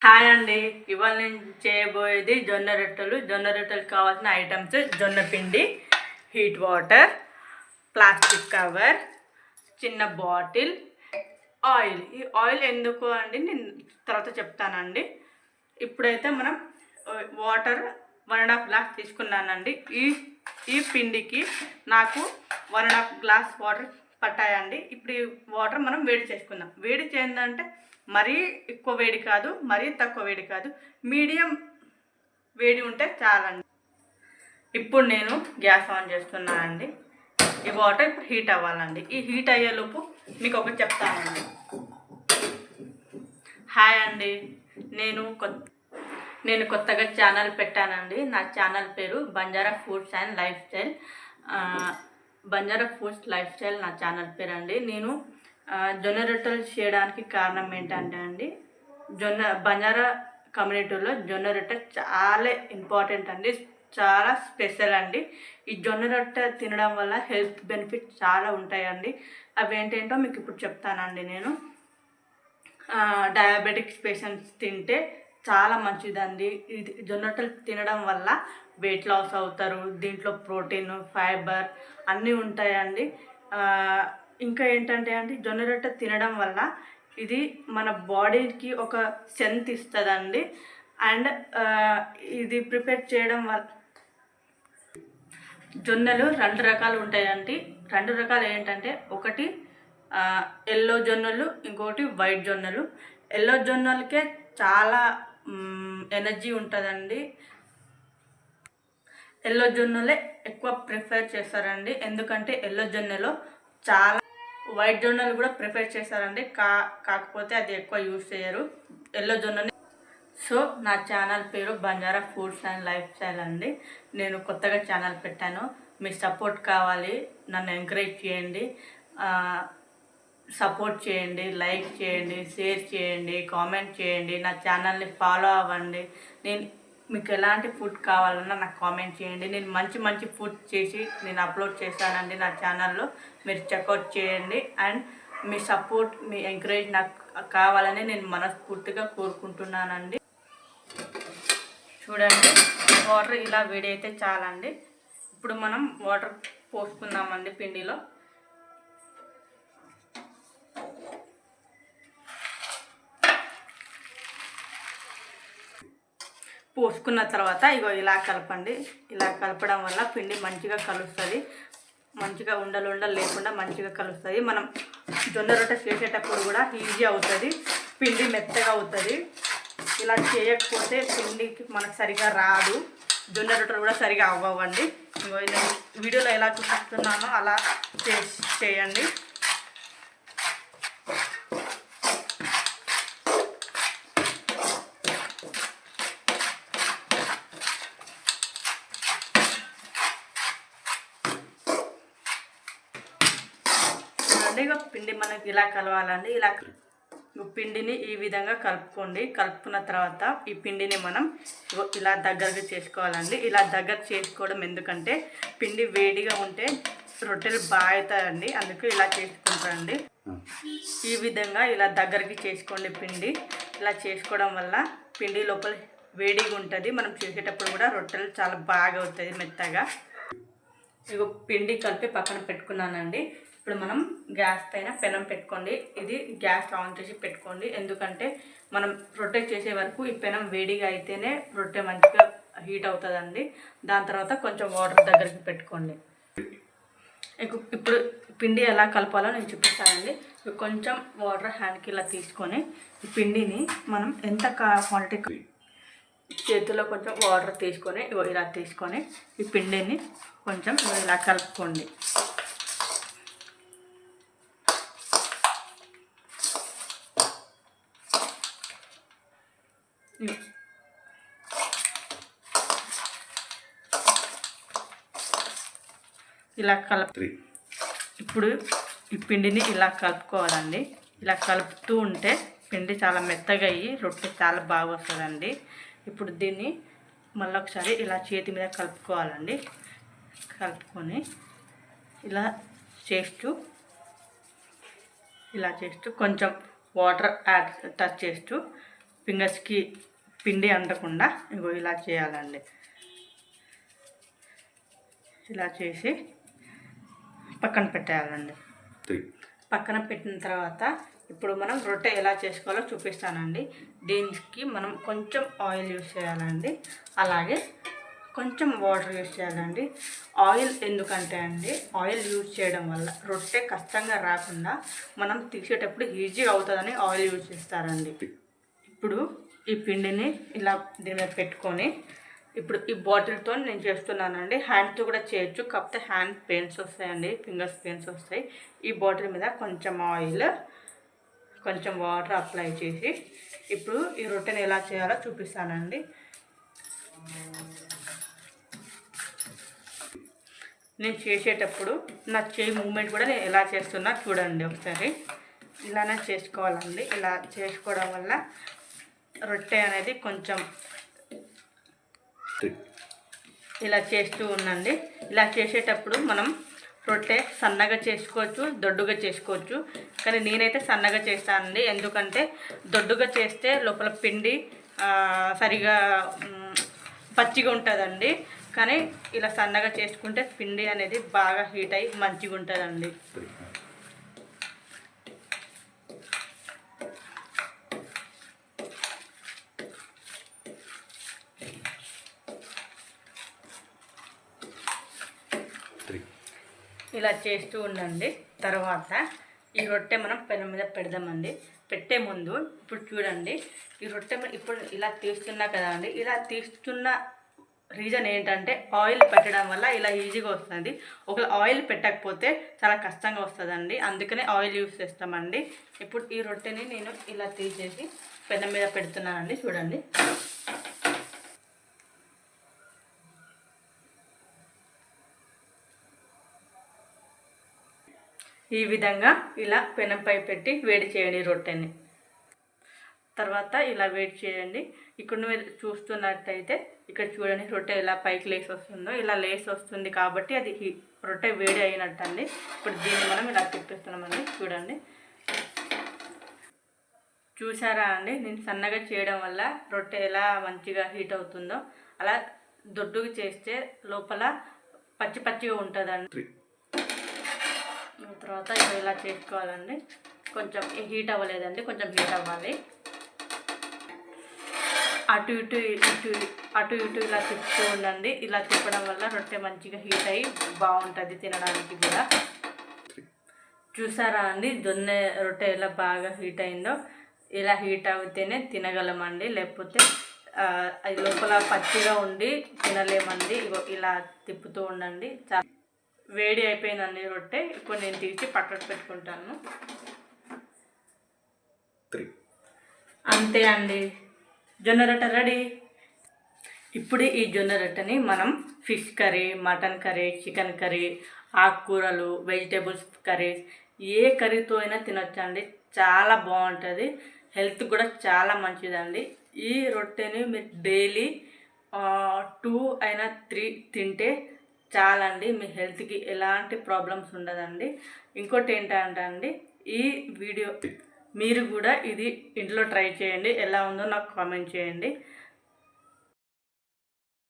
Hi అండి. ఇవాళ నేను చేయబోయేది జొన్న రొట్టెలు. జొన్న రొట్టెలకు కావాల్సిన ఐటమ్స్: జొన్న పిండి, హీట్ వాటర్, ప్లాస్టిక్ కవర్, చిన్న బాటిల్, ఆయిల్. ఈ ఆయిల్ ఎందుకు అండి నేను తర్వాత చెప్తానండి. ఇప్పుడైతే మనం వాటర్ 1.5 గ్లాస్ తీసుకున్నానండి. ఈ పిండికి నాకు 1.5 గ్లాస్ వాటర్ పట్టాయండి. ఇప్పుడు ఈ వాటర్ మనం వేడి చేసుకుందాం. వేడి చేయందంటే మరీ ఎక్కువ వేడి కాదు, మరీ తక్కువ వేడి కాదు, మీడియం వేడి ఉంటే చాలండి. ఇప్పుడు నేను గ్యాస్ ఆన్ చేస్తున్నానండి. ఈ వాటర్ ఇప్పుడు హీట్ అవ్వాలండి. ఈ హీట్ అయ్యేలోపు మీకు ఒకటి చెప్తానండి. హాయ్ అండి, నేను కొత్తగా ఛానల్ పెట్టానండి. నా ఛానల్ పేరు Banjara foods and life style. Banjara foods life style నా ఛానల్ పేరు అండి. నేను జొన్న రొట్టెలు చేయడానికి కారణం ఏంటంటే అండి, బంజారా కమ్యూనిటీలో జొన్న రొట్టె చాలా ఇంపార్టెంట్ అండి, చాలా స్పెషల్ అండి. ఈ జొన్న రొట్టె తినడం వల్ల హెల్త్ బెనిఫిట్స్ చాలా ఉంటాయండి. అవి ఏంటేంటో మీకు ఇప్పుడు చెప్తానండి. నేను డయాబెటిక్స్ పేషెంట్స్ తింటే చాలా మంచిదండి. ఇది జొన్న రొట్టెలు తినడం వల్ల వెయిట్ లాస్ అవుతారు. దీంట్లో ప్రోటీన్, ఫైబర్ అన్నీ ఉంటాయండి. ఇంకా ఏంటంటే అండి, జొన్న రొట్టె తినడం వల్ల ఇది మన బాడీకి ఒక స్ట్రెంత్ ఇస్తుందండి. అండ్ ఇది ప్రిపేర్ చేయడం వల్ల జొన్నలు 2 రకాలు ఉంటాయండి. 2 రకాలు ఏంటంటే, ఒకటి ఎల్లో జొన్నలు, ఇంకొకటి వైట్ జొన్నలు. ఎల్లో జొన్నలకే చాలా ఎనర్జీ ఉంటుందండి. ఎల్లో జొన్నలే ఎక్కువ ప్రిఫర్ చేస్తారండి, ఎందుకంటే ఎల్లో జొన్నలో చాలా, వైట్ జొన్నలు కూడా ప్రిఫర్ చేస్తారండి, కాకపోతే అది ఎక్కువ యూజ్ చేయరు ఎల్లో జొన్నని. సో నా ఛానల్ పేరు Banjara foods and life style అండి. నేను కొత్తగా ఛానల్ పెట్టాను. మీ సపోర్ట్ కావాలి, నన్ను ఎంకరేజ్ చేయండి, సపోర్ట్ చేయండి, లైక్ చేయండి, షేర్ చేయండి, కామెంట్ చేయండి, నా ఛానల్ని ఫాలో అవ్వండి. మీకు ఎలాంటి ఫుడ్ కావాలన్నా నాకు కామెంట్ చేయండి. నేను మంచి మంచి ఫుడ్ చేసి నేను అప్లోడ్ చేస్తానండి నా ఛానల్లో. మీరు చెక్అవుట్ చేయండి. And me support, me encourage నాకు కావాలని నేను మనస్ఫూర్తిగా కోరుకుంటున్నానండి. చూడండి, వాటర్ ఇలా వేడి అయితే చాలండి. ఇప్పుడు మనం వాటర్ పోసుకుందామండి పిండిలో. పోసుకున్న తర్వాత ఇగో ఇలా కలపండి. ఇలా కలపడం వల్ల పిండి మంచిగా కలుస్తుంది, మంచిగా ఉండలు లేకుండా మంచిగా కలుస్తుంది. మనం జొన్న రొట్టె చేసేటప్పుడు కూడా ఈజీ అవుతుంది, పిండి మెత్తగా అవుతుంది. ఇలా చేయకపోతే పిండికి మనకు సరిగా రాదు, జొన్న రొట్టెలు కూడా సరిగా అవ్వండి. నేను వీడియోలో ఎలా చూపిస్తున్నానో అలా చేయండి. పిండి మనకి ఇలా కలవాలండి. ఇలా పిండిని ఈ విధంగా కలుపుకోండి. కలుపుకున్న తర్వాత ఈ పిండిని మనం ఇలా దగ్గరగా చేసుకోవాలండి. ఇలా దగ్గర చేసుకోవడం ఎందుకంటే, పిండి వేడిగా ఉంటే రొట్టెలు బాగా అవుతాయండి, అందుకు ఇలా చేసుకుంటారండి. ఈ విధంగా ఇలా దగ్గరికి చేసుకోండి. పిండి ఇలా చేసుకోవడం వల్ల పిండి లోపల వేడిగా ఉంటుంది, మనం చేసేటప్పుడు కూడా రొట్టెలు చాలా బాగా అవుతాయి మెత్తగా. ఇగో పిండి కలిపి పక్కన పెట్టుకున్నానండి. ఇప్పుడు మనం గ్యాస్ పైన పెనం పెట్టుకోండి. ఇది గ్యాస్ ఆన్ చేసి పెట్టుకోండి, ఎందుకంటే మనం రొట్టె చేసే వరకు ఈ పెనం వేడిగా అయితేనే రొట్టె మంచిగా హీట్ అవుతుందండి. దాని తర్వాత కొంచెం వాటర్ దగ్గరికి పెట్టుకోండి. ఇప్పుడు పిండి ఎలా కలపాలో నేను చూపిస్తానండి. కొంచెం వాటర్ హ్యాండ్కి ఇలా తీసుకొని ఈ పిండిని మనం ఎంత క్వాంటిటీ, చేతిలో కొంచెం వాటర్ తీసుకొని ఇలా తీసుకొని ఈ పిండిని కొంచెం ఇలా కలుపుకోండి. ఇలా ఇప్పుడు ఈ పిండిని ఇలా కలుపుకోవాలండి. ఇలా కలుపుతూ ఉంటే పిండి చాలా మెత్తగా అయ్యి రొట్టె చాలా బాగా వస్తుందండి. ఇప్పుడు దీన్ని మళ్ళీ ఒకసారి ఇలా చేతి మీద కలుపుకోవాలండి. కలుపుకొని ఇలా చేస్తూ కొంచెం వాటర్ టచ్ చేస్తూ ఫింగర్స్కి పిండి అంటకుండా ఇగో ఇలా చేయాలండి. ఇలా చేసి పక్కన పెట్టేయాలండి. పక్కన పెట్టిన తర్వాత ఇప్పుడు మనం రొట్టె ఎలా చేసుకోవాలో చూపిస్తానండి. దీనికి మనం కొంచెం ఆయిల్ యూస్ చేయాలండి, అలాగే కొంచెం వాటర్ యూస్ చేయాలండి. ఆయిల్ ఎందుకంటే అండి, ఆయిల్ యూజ్ చేయడం వల్ల రొట్టె కష్టంగా రాకుండా మనం తీసేటప్పుడు ఈజీగా అవుతుందని ఆయిల్ యూజ్ చేస్తారండి. ఇప్పుడు ఈ పిండిని ఇలా దీని మీద పెట్టుకొని ఇప్పుడు ఈ బాటిల్తో నేను చేస్తున్నానండి. హ్యాండ్తో కూడా చేయొచ్చు, కాకపోతే హ్యాండ్ పెయిన్స్ వస్తాయండి, ఫింగర్స్ పెయిన్స్ వస్తాయి. ఈ బాటిల్ మీద కొంచెం ఆయిల్, కొంచెం వాటర్ అప్లై చేసి ఇప్పుడు ఈ రొట్టెని ఎలా చేయాలో చూపిస్తానండి. నేను చేసేటప్పుడు నా చేయి మూమెంట్ కూడా నేను ఎలా చేస్తున్నా చూడండి ఒకసారి. ఇలానే చేసుకోవాలండి. ఇలా చేసుకోవడం వల్ల రొట్టె అనేది కొంచెం ఇలా చేస్తూ ఉండండి. ఇలా చేసేటప్పుడు మనం రొట్టె సన్నగా చేసుకోవచ్చు, దొడ్డుగా చేసుకోవచ్చు. కానీ నేనైతే సన్నగా చేస్తానండి, ఎందుకంటే దొడ్డుగా చేస్తే లోపల పిండి సరిగా పచ్చిగా ఉంటుందండి. కానీ ఇలా సన్నగా చేసుకుంటే పిండి అనేది బాగా హీట్ అయ్యి మంచిగా ఉంటుందండి. ఇలా చేస్తూ ఉండండి. తర్వాత ఈ రొట్టె మనం పెనం మీద పెడదామండి. పెట్టే ముందు ఇప్పుడు చూడండి, ఈ రొట్టె ఇప్పుడు ఇలా తీస్తున్నా కదా అండి. ఇలా తీస్తున్న రీజన్ ఏంటంటే ఆయిల్ పెట్టడం వల్ల ఇలా ఈజీగా వస్తుంది. ఒకవేళ ఆయిల్ పెట్టకపోతే చాలా కష్టంగా వస్తుందండి, అందుకనే ఆయిల్ యూస్ చేస్తామండి. ఇప్పుడు ఈ రొట్టెని నేను ఇలా తీసేసి పెనం మీద పెడుతున్నానండి. చూడండి, ఈ విధంగా ఇలా పెనంపై పెట్టి వేడి చేయండి రొట్టెని. తర్వాత ఇలా వేడి చేయండి. ఇక్కడ మీరు చూస్తున్నట్టయితే ఇక్కడ చూడండి, రొట్టె ఎలా పైకి లేసి వస్తుందో. ఇలా లేసి వస్తుంది కాబట్టి అది రొట్టె వేడి అయినట్టు అండి. ఇప్పుడు దీన్ని మనం ఇలా తిప్పిస్తున్నామండి. చూడండి, చూసారా అండి, నేను సన్నగా చేయడం వల్ల రొట్టె ఎలా మంచిగా హీట్ అవుతుందో. అలా దొడ్డుగా చేస్తే లోపల పచ్చి పచ్చిగా ఉంటుందండి. తర్వాత ఇలా చేసుకోవాలండి. కొంచెం హీట్ అవ్వలేదండి, కొంచెం హీట్ అవ్వాలి. అటు ఇటు ఇలా తిప్పుతూ ఉండండి. ఇలా తిప్పడం వల్ల రొట్టె మంచిగా హీట్ అయ్యి బాగుంటుంది తినడానికి కూడా. చూసారా అండి, జొన్న రొట్టె ఎలా బాగా హీట్ అయిందో. ఇలా హీట్ అవుతేనే తినగలమండి, లేకపోతే అది లోపల పచ్చిగా ఉండి తినలేమండి. ఇలా తిప్పుతూ ఉండండి. వేడి అయిపోయిందండి రొట్టె. ఇప్పుడు నేను తీసి పక్కకు పెట్టుకుంటాను. అంతే అండి, జొన్న రొట్టె రెడీ. ఇప్పుడు ఈ జొన్న రొట్టెని మనం fish curry, mutton curry, chicken curry, ఆకుకూరలు, వెజిటేబుల్స్ కర్రీస్ ఏ కర్రీతో అయినా తినొచ్చండి. చాలా బాగుంటుంది, హెల్త్ కూడా చాలా మంచిదండి. ఈ రొట్టెని మీరు డైలీ 2 అయినా 3 తింటే చాలండి, మీ హెల్త్కి ఎలాంటి ప్రాబ్లమ్స్ ఉండదండి. ఇంకోటి ఏంటంటే అండి, ఈ వీడియో మీరు కూడా ఇది ఇంట్లో ట్రై చేయండి, ఎలా ఉందో నాకు కామెంట్ చేయండి.